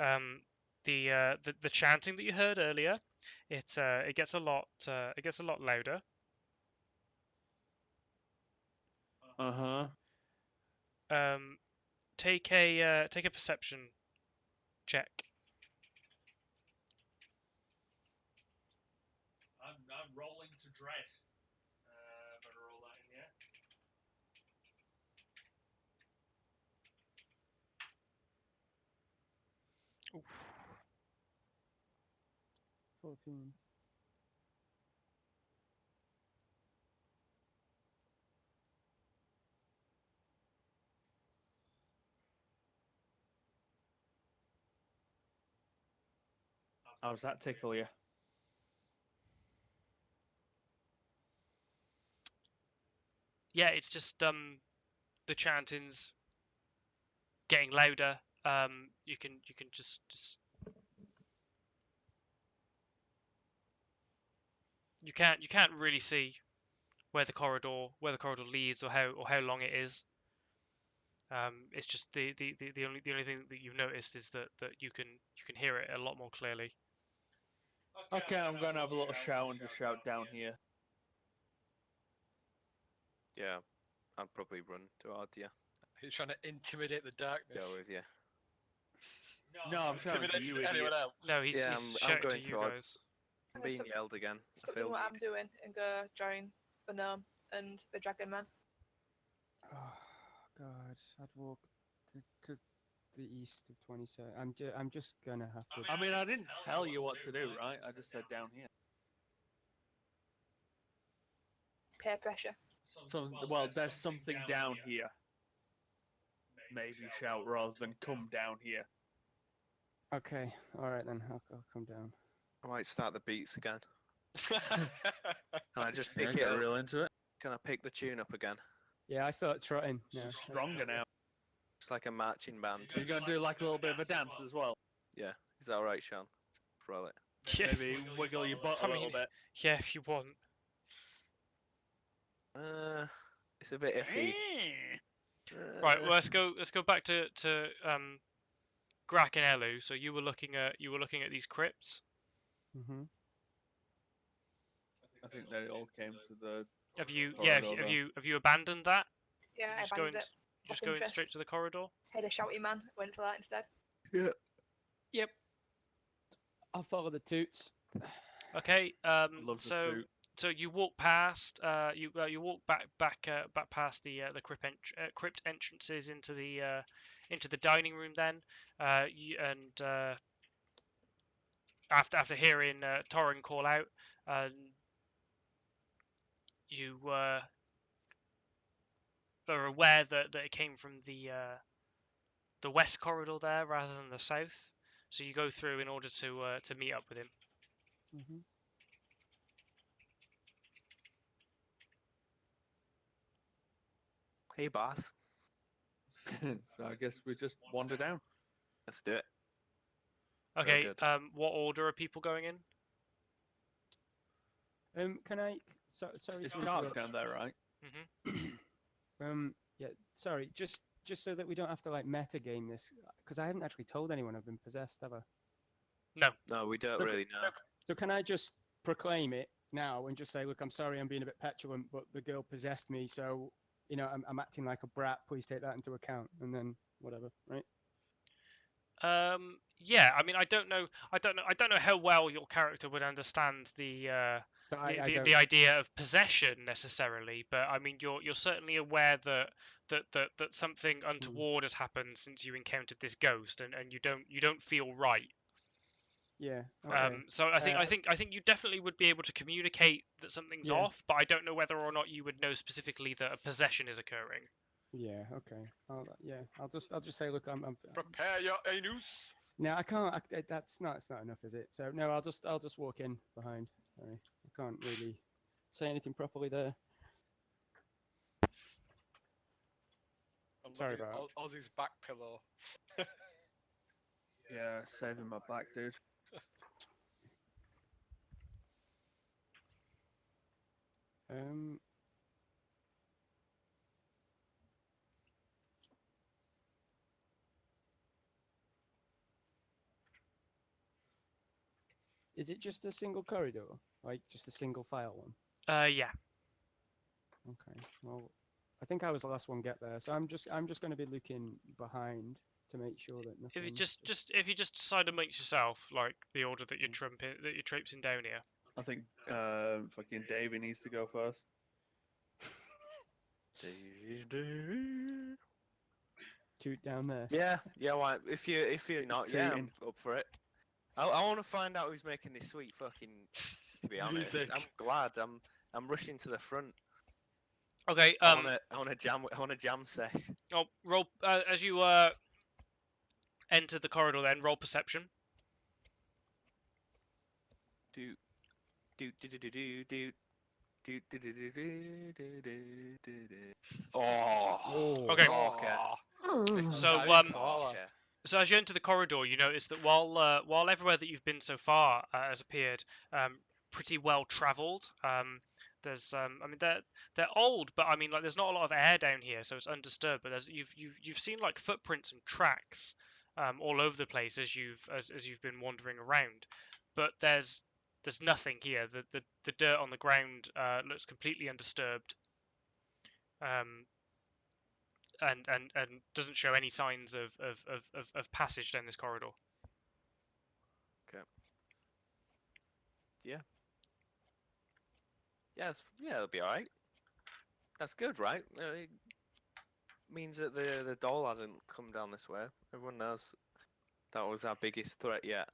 The chanting that you heard earlier, it gets a lot louder. Take a perception check. I'm rolling to dread. Better roll that in here. Oof. 14. How does that tickle you? Yeah, it's just the chanting's getting louder. You can just you can't really see where the corridor leads or how long it is. It's just the only thing that you've noticed is that you can hear it a lot more clearly. Okay, I'm gonna have a little shout and just shout down here. Yeah, I'd probably run towards you. Are you trying to intimidate the darkness? Go with you. No, I'm shouting to you, anyone idiot. else? No, he's I'm shouting going to you towards. guys. I'm gonna being stop- yelled again. Stop doing what I'm doing and go join the gnome and the dragon man. Oh God, I'd walk to the east of 27. I'm just gonna have to. I mean, I didn't tell you what to do, right? I just said down here. Peer pressure. Well, there's something down here. Maybe shout rather than come down here. Okay, all right then. I'll come down. I might start the beats again. Can I just pick Yeah, it get up? real into it. Can I pick the tune up again? Yeah, I start trotting. Yeah. Stronger now. It's like a marching band. You're gonna do like a little bit of a dance as well. Yeah, is that alright, Sean? Throw it. Yeah, Maybe wiggle your butt I a little mean- bit. yeah, if you want. It's a bit iffy. Right, well, let's go back to Grak and Elu. So you were looking at these crypts. Mhm. I think they all came to the. Have you Corridor, have you abandoned that? Yeah, I Just abandoned going it. just Lost going interest. straight to the corridor. Had a shouty man. Went for that instead. Yep. I'll follow the toots. Okay. Love the So toot. so you walk past. You walk back past the crypt entrances into the dining room. Then, after hearing Torrin call out, you are aware that it came from the west corridor there rather than the south. So you go through in order to meet up with him. Mhm. Hey, boss. So I guess we just wander down. Let's do it. Okay. good. What order are people going in? Can I? Sorry. It's to dark interrupt. down there, right? Yeah. Sorry. Just so that we don't have to like meta game this, because I haven't actually told anyone I've been possessed, have I? No, we don't Look, really know. So can I just proclaim it now and just say, look, I'm sorry, I'm being a bit petulant, but the girl possessed me, so I'm acting like a brat. Please take that into account, and then whatever, right? Yeah. I mean, I don't know how well your character would understand the So I the, don't. the idea of possession necessarily, but I mean, you're certainly aware that something untoward has happened since you encountered this ghost, and you don't feel right. Yeah. Okay. So I think you definitely would be able to communicate that something's Yeah. off, but I don't know whether or not you would know specifically that a possession is occurring. Yeah. Okay. I'll just say, look, I'm Prepare your anus. No, I can't. That's not. It's not enough, is it? So no, I'll just walk in behind. Sorry, I can't really say anything properly there. I'm Sorry looking at about Ozzy's back pillow. Yeah, saving my back, dude. Um. Is it just a single corridor? Like just a single file one? Yeah. Okay. Well, I think I was the last one get there, so I'm just going to be looking behind to make sure that If you nothing. if you just decide amongst yourself, like the order that you're traipsing down here. I think fucking Davey needs to go first. Toot down there. Yeah, yeah. Why? If you're not, yeah, I'm Tooting. up for it. I want to find out who's making this sweet fucking. To be honest, Music. I'm glad. I'm rushing to the front. Okay. I want to jam. I want to jam sesh. Oh, roll as you enter the corridor. Then roll perception. Do do do do do do do. Do, do, do, do, do, do, do, do, do. Oh, Okay. okay. So Okay. So as you enter the corridor, you notice that while everywhere that you've been so far has appeared pretty well travelled, there's I mean they're old, but I mean like there's not a lot of air down here, so it's undisturbed. But there's you've seen like footprints and tracks all over the place as you've been wandering around, but there's nothing here. The dirt on the ground looks completely undisturbed. And doesn't show any signs of passage down this corridor. Yeah, it'll be alright. That's good, right? It means that the doll hasn't come down this way. Everyone knows that was our biggest threat yet.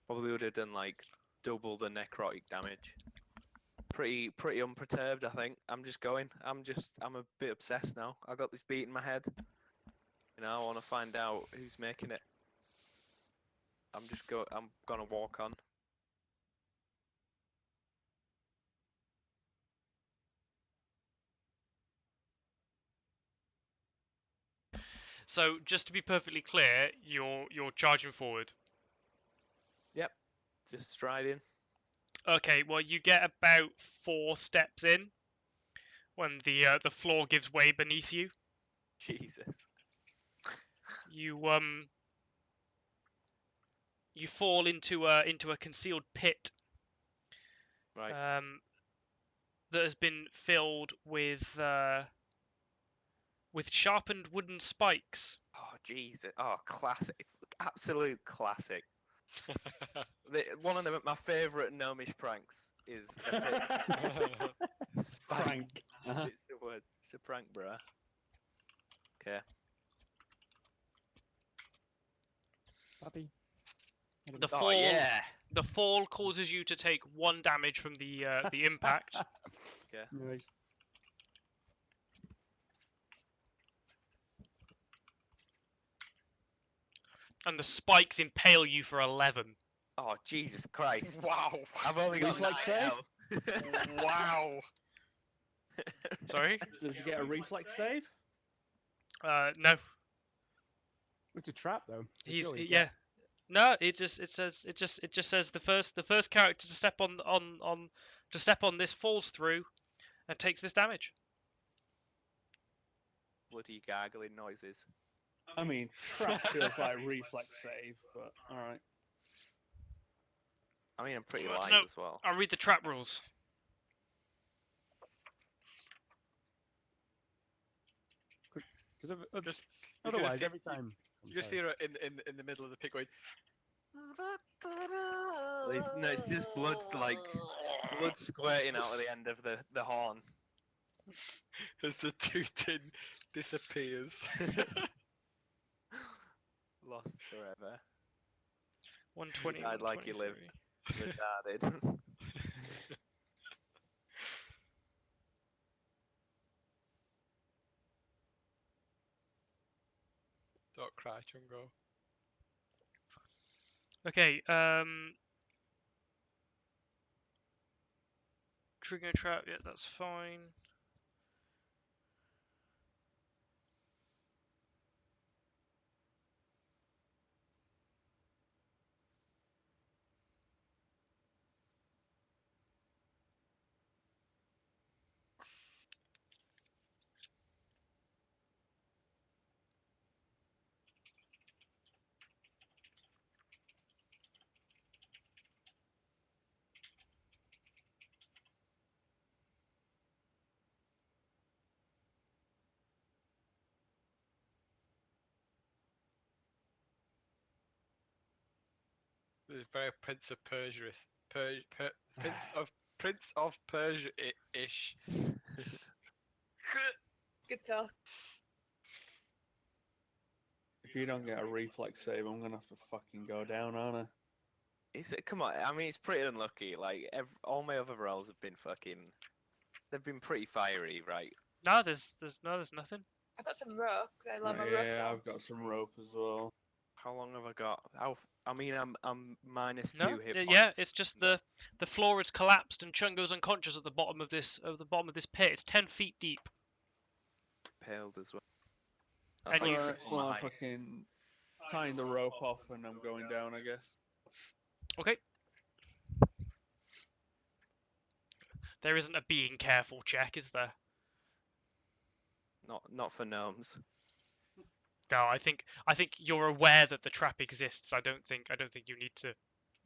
Probably would have done like double the necrotic damage. Pretty unperturbed, I think. I'm a bit obsessed now. I got this beat in my head. You know, I want to find out who's making it. I'm gonna walk on. So just to be perfectly clear, you're charging forward. Yep. Just striding. Okay, well you get about 4 steps in when the floor gives way beneath you. Jesus. You fall into a concealed pit Right. that has been filled with sharpened wooden spikes. Oh Jesus. Oh, classic. Absolute classic. One of my favourite gnomish pranks is a pit. Spike. Prank. It's a word. It's a prank, bruh. Okay. Happy. The Oh fall yeah. the fall causes you to take 1 damage from the impact. Okay. Nice. And the spikes impale you for 11. Oh Jesus Christ. Wow. I've only got Reflex 9 save? health. Wow. Sorry? Does he get a reflex save? No. It's a trap though. so He's surely you yeah. get- No, it just says the first character to step on this falls through and takes this damage. Bloody gargling noises. I mean, trap feels like reflex save, but alright. I mean, I'm pretty Well, light no. as well. I'll read the trap rules. Because Just, otherwise, get- every time. I'm you just sorry. hear it in the middle of the pit going. No, it's just blood squirting out of the end of the horn. As the tooting disappears. Lost forever. 120. Died like he lived. 123. Retarded. Don't cry, Chungo. Okay. Trigger trap. Yeah, that's fine. It's very Prince of Persia, Prince of Persia ish. Good talk. If you don't get a reflex save, I'm gonna have to fucking go down, aren't I? Is it? Come on. I mean, it's pretty unlucky. Like all my other rolls have been fucking. They've been pretty fiery, right? No, there's nothing. I've got some rope. Could I learn my rope Yeah, now? I've got some rope as well. How long have I got? I mean, I'm minus No, 2 hit yeah, points. it's just the floor has collapsed and Chungo's unconscious at the bottom of this pit. It's 10 feet deep. Paled as well. And That's like you've- Alright, triple well, my I'm height. fucking tying the rope off and I'm going down, I guess. Okay. There isn't a being careful check, is there? Not for gnomes. No, I think you're aware that the trap exists. I don't think you need to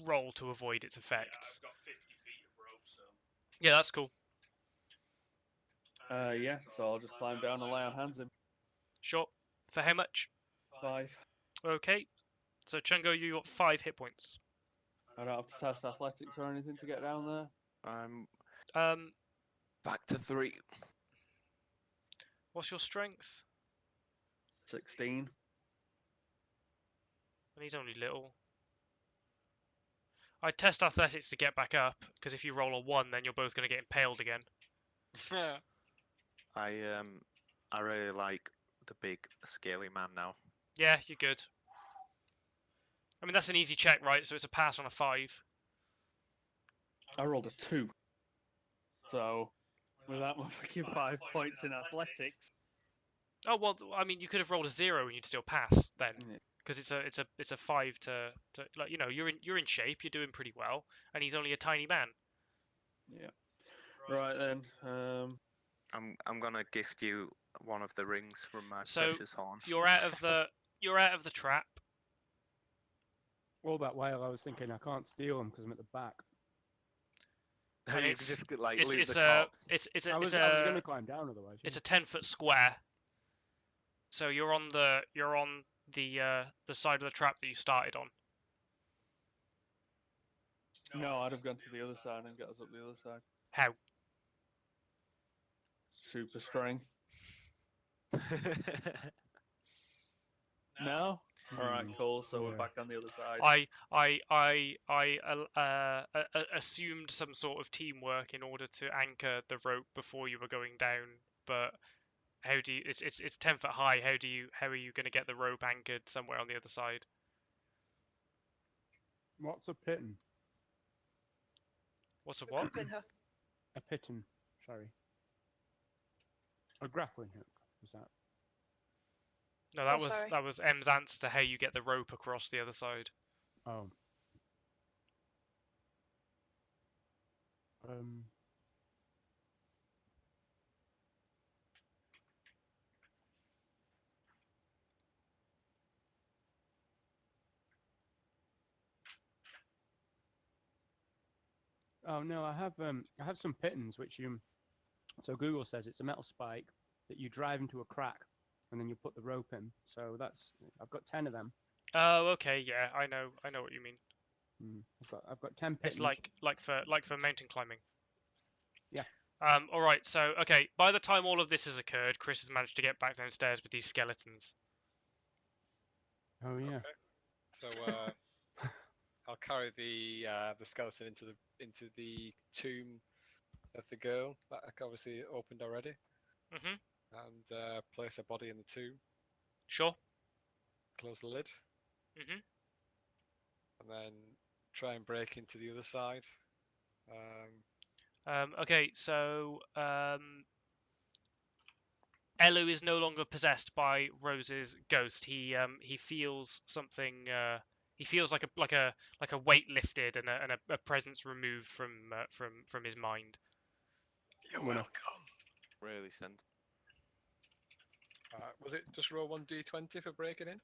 roll to avoid its effects. I've got 50 feet of rope, so. Yeah, that's cool. Yeah, so I'll just climb down and lay on hands him. Sure. For how much? 5. Okay. So Chungo, you got 5 hit points. I don't have to test athletics or anything to get down there. I'm Um, back to 3. what's your strength? 16. And he's only little. I'd test athletics to get back up, because if you roll a 1, then you're both going to get impaled again. I really like the big scaly man now. Yeah, you're good. I mean, that's an easy check, right? So it's a pass on a 5. I rolled a 2. So, without my fucking 5 points in athletics. Oh well, I mean, you could have rolled a 0 and you'd still pass then, Yeah. because it's a 5 to like, you know, you're in shape, you're doing pretty well, and he's only a tiny man. Yeah. Right then. I'm gonna gift you one of the rings from my So, precious horn. You're out of the trap. All that while I was thinking I can't steal them because I'm at the back. and You it's- can just like It's loot it's the a corpse. it's I a was it's going to a climb down otherwise. it's a 10-foot square. So you're on the side of the trap that you started on. No, I'd have gone to the other side and got us up the other side. How? Super strength. No? Alright, cool. So we're Yeah. back on the other side. I assumed some sort of teamwork in order to anchor the rope before you were going down, but how do you? It's 10 foot high. How are you going to get the rope anchored somewhere on the other side? What's a pitton? What's a what? Grappling hook. A pitton, sorry. A grappling hook, was that? No, Oh, sorry. that was M's answer to how you get the rope across the other side. Oh. Um. Oh no, I have some pittons which you. So Google says it's a metal spike that you drive into a crack, and then you put the rope in. So I've got 10 of them. Oh, okay, yeah, I know what you mean. I've got 10 pittons. It's like for mountain climbing. Yeah. All right. So, okay. By the time all of this has occurred, Chris has managed to get back downstairs with these skeletons. Oh yeah. So I'll carry the skeleton into the tomb of the girl that I obviously opened already, Mhm. and place her body in the tomb. Sure. Close the lid, Mhm. and then try and break into the other side. Okay. So, Elu is no longer possessed by Rose's ghost. He feels something. He feels like a weight lifted and a presence removed from his mind. You're Winner. welcome. Really sent. Was it just roll 1d20 for breaking in?